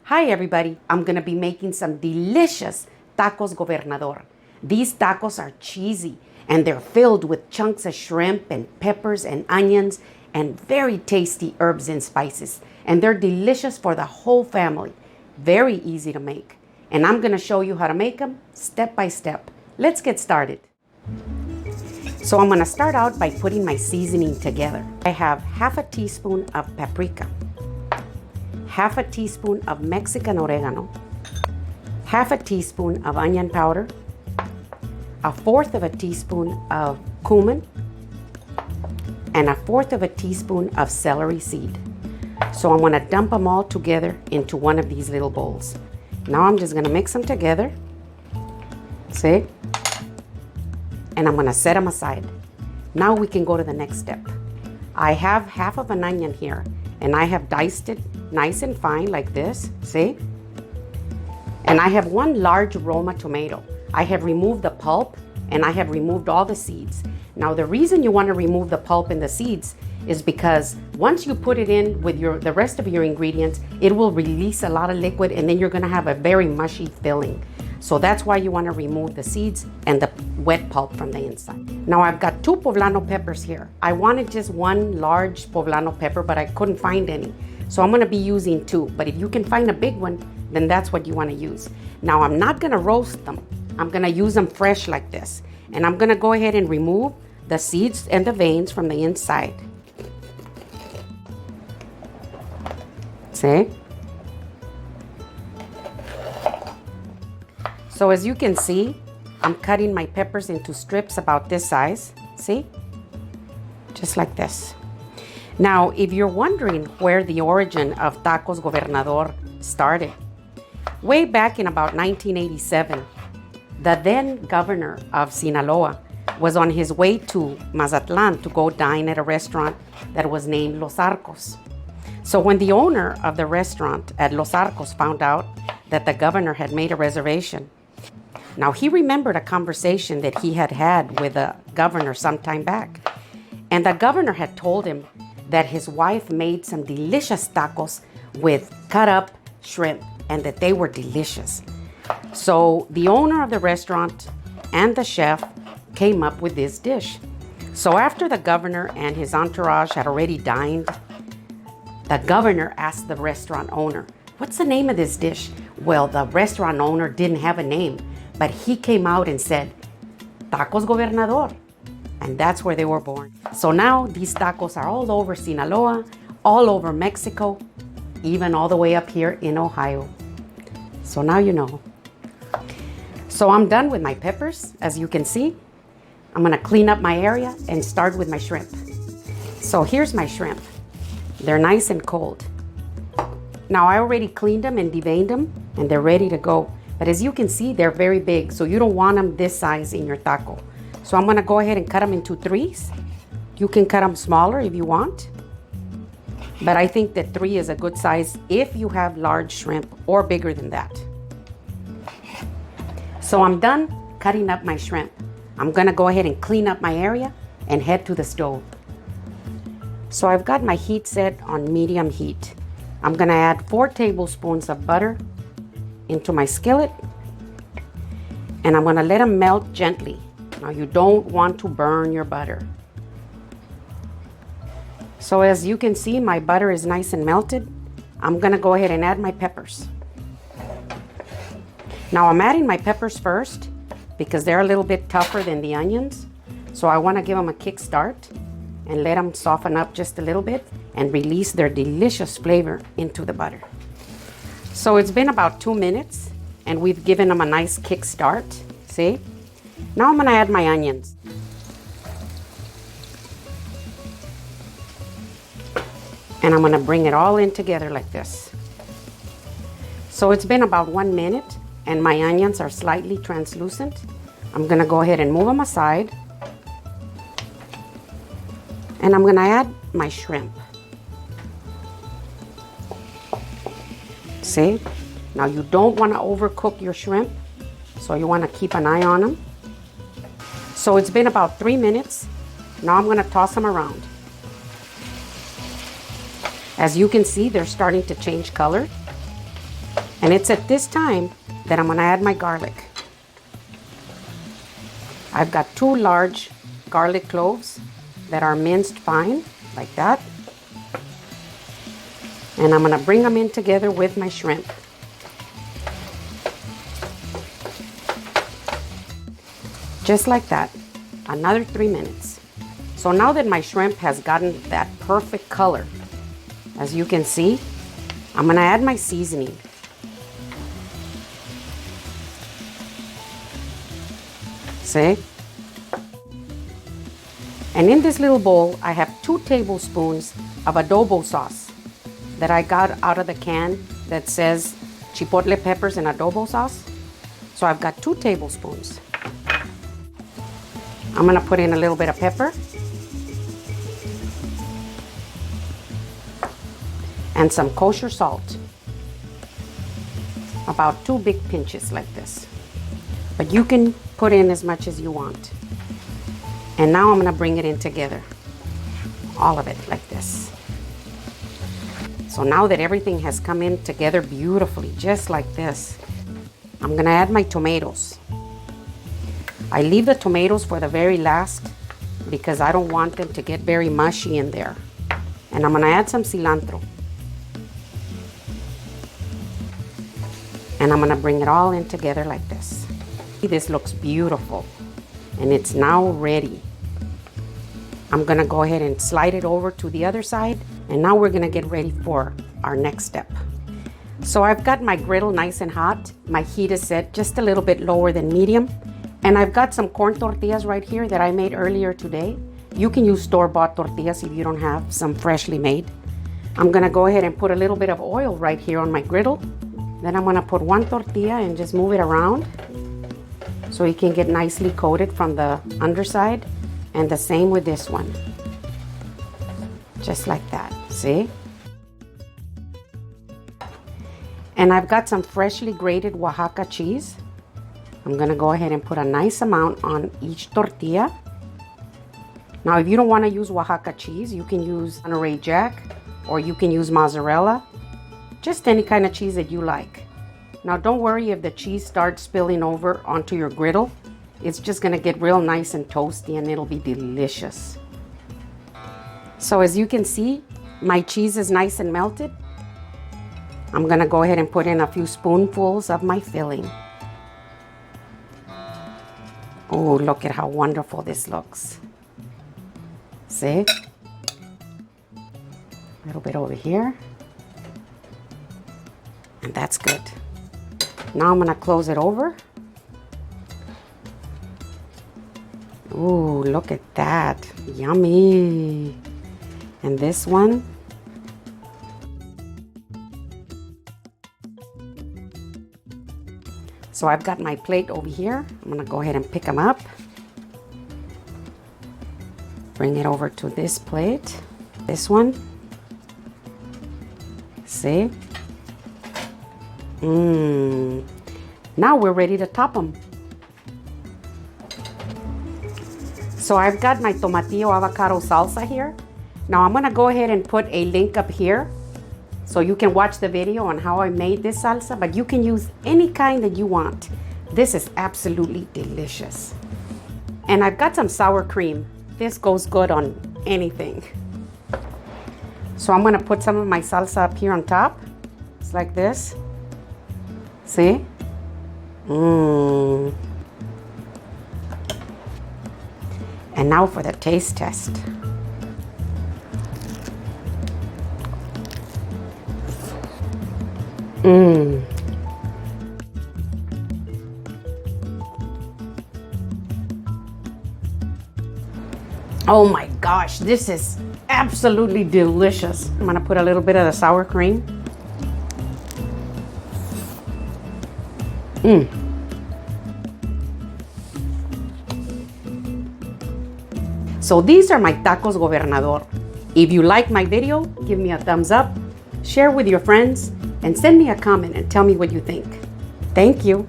Hi everybody, I'm gonna be making some delicious tacos gobernador. These tacos are cheesy and they're filled with chunks of shrimp and peppers and onions and very tasty herbs and spices. And they're delicious for the whole family. Very easy to make. And I'm gonna show you how to make them step by step. Let's get started. So I'm gonna start out by putting my seasoning together. I have half a teaspoon of paprika, half a teaspoon of Mexican oregano, half a teaspoon of onion powder, a fourth of a teaspoon of cumin, and a fourth of a teaspoon of celery seed. So I'm gonna dump them all together into one of these little bowls. Now I'm just gonna mix them together, see? And I'm gonna set them aside. Now we can go to the next step. I have half of an onion here, and I have diced it nice and fine like this, see? And I have one large Roma tomato. I have removed the pulp and I have removed all the seeds. Now the reason you want to remove the pulp and the seeds is because once you put it in with the rest of your ingredients, it will release a lot of liquid and then you're gonna have a very mushy filling. So that's why you want to remove the seeds and the wet pulp from the inside. Now I've got 2 poblano peppers here. I wanted just one large poblano pepper, but I couldn't find any. So I'm going to be using 2, but if you can find a big one, then that's what you want to use. Now I'm not going to roast them. I'm going to use them fresh like this. And I'm going to go ahead and remove the seeds and the veins from the inside. See? So as you can see, I'm cutting my peppers into strips about this size. See? Just like this. Now, if you're wondering where the origin of Tacos Gobernador started, way back in about 1987, the then governor of Sinaloa was on his way to Mazatlan to go dine at a restaurant that was named Los Arcos. So when the owner of the restaurant at Los Arcos found out that the governor had made a reservation, now he remembered a conversation that he had had with the governor some time back. And the governor had told him that his wife made some delicious tacos with cut up shrimp and that they were delicious. So the owner of the restaurant and the chef came up with this dish. So after the governor and his entourage had already dined, the governor asked the restaurant owner, "What's the name of this dish?" Well, the restaurant owner didn't have a name, but he came out and said, "Tacos Gobernador." And that's where they were born. So now these tacos are all over Sinaloa, all over Mexico, even all the way up here in Ohio. So now you know. So I'm done with my peppers, as you can see. I'm gonna clean up my area and start with my shrimp. So here's my shrimp. They're nice and cold. Now I already cleaned them and deveined them and they're ready to go. But as you can see, they're very big, so you don't want them this size in your taco. So I'm gonna go ahead and cut them into 3s. You can cut them smaller if you want, but I think that 3 is a good size if you have large shrimp or bigger than that. So I'm done cutting up my shrimp. I'm gonna go ahead and clean up my area and head to the stove. So I've got my heat set on medium heat. I'm gonna add 4 tablespoons of butter into my skillet, and I'm gonna let them melt gently. Now you don't want to burn your butter. So as you can see, my butter is nice and melted. I'm gonna go ahead and add my peppers. Now I'm adding my peppers first because they're a little bit tougher than the onions. So I wanna give them a kick start and let them soften up just a little bit and release their delicious flavor into the butter. So it's been about 2 minutes and we've given them a nice kick start, see? Now I'm gonna add my onions. And I'm gonna bring it all in together like this. So it's been about 1 minute and my onions are slightly translucent. I'm gonna go ahead and move them aside. And I'm gonna add my shrimp. See? Now you don't wanna overcook your shrimp, so you wanna keep an eye on them. So it's been about 3 minutes. Now I'm gonna toss them around. As you can see, they're starting to change color. And it's at this time that I'm gonna add my garlic. I've got 2 large garlic cloves that are minced fine, like that. And I'm gonna bring them in together with my shrimp. Just like that, another 3 minutes. So now that my shrimp has gotten that perfect color, as you can see, I'm gonna add my seasoning. See? And in this little bowl, I have 2 tablespoons of adobo sauce that I got out of the can that says chipotle peppers and adobo sauce. So I've got 2 tablespoons. I'm gonna put in a little bit of pepper and some kosher salt. About 2 big pinches like this. But you can put in as much as you want. And now I'm gonna bring it in together. All of it like this. So now that everything has come in together beautifully, just like this, I'm gonna add my tomatoes. I leave the tomatoes for the very last because I don't want them to get very mushy in there. And I'm gonna add some cilantro. And I'm gonna bring it all in together like this. This looks beautiful and it's now ready. I'm gonna go ahead and slide it over to the other side, and now we're gonna get ready for our next step. So I've got my griddle nice and hot. My heat is set just a little bit lower than medium. And I've got some corn tortillas right here that I made earlier today. You can use store-bought tortillas if you don't have some freshly made. I'm gonna go ahead and put a little bit of oil right here on my griddle. Then I'm gonna put 1 tortilla and just move it around so it can get nicely coated from the underside. And the same with this one. Just like that, see? And I've got some freshly grated Oaxaca cheese. I'm gonna go ahead and put a nice amount on each tortilla. Now, if you don't wanna use Oaxaca cheese, you can use Monterey Jack or you can use mozzarella. Just any kind of cheese that you like. Now, don't worry if the cheese starts spilling over onto your griddle. It's just gonna get real nice and toasty and it'll be delicious. So as you can see, my cheese is nice and melted. I'm gonna go ahead and put in a few spoonfuls of my filling. Oh, look at how wonderful this looks. See? A little bit over here. And that's good. Now I'm gonna close it over. Ooh, look at that. Yummy. And this one. So I've got my plate over here. I'm gonna go ahead and pick them up. Bring it over to this plate. This one. See? Now we're ready to top them. So I've got my Tomatillo avocado salsa here. Now I'm gonna go ahead and put a link up here so you can watch the video on how I made this salsa, but you can use any kind that you want. This is absolutely delicious. And I've got some sour cream. This goes good on anything. So I'm gonna put some of my salsa up here on top. It's like this. See? And now for the taste test. Oh my gosh, this is absolutely delicious. I'm gonna put a little bit of the sour cream. So these are my tacos Gobernador. If you like my video, give me a thumbs up, share with your friends, and send me a comment and tell me what you think. Thank you.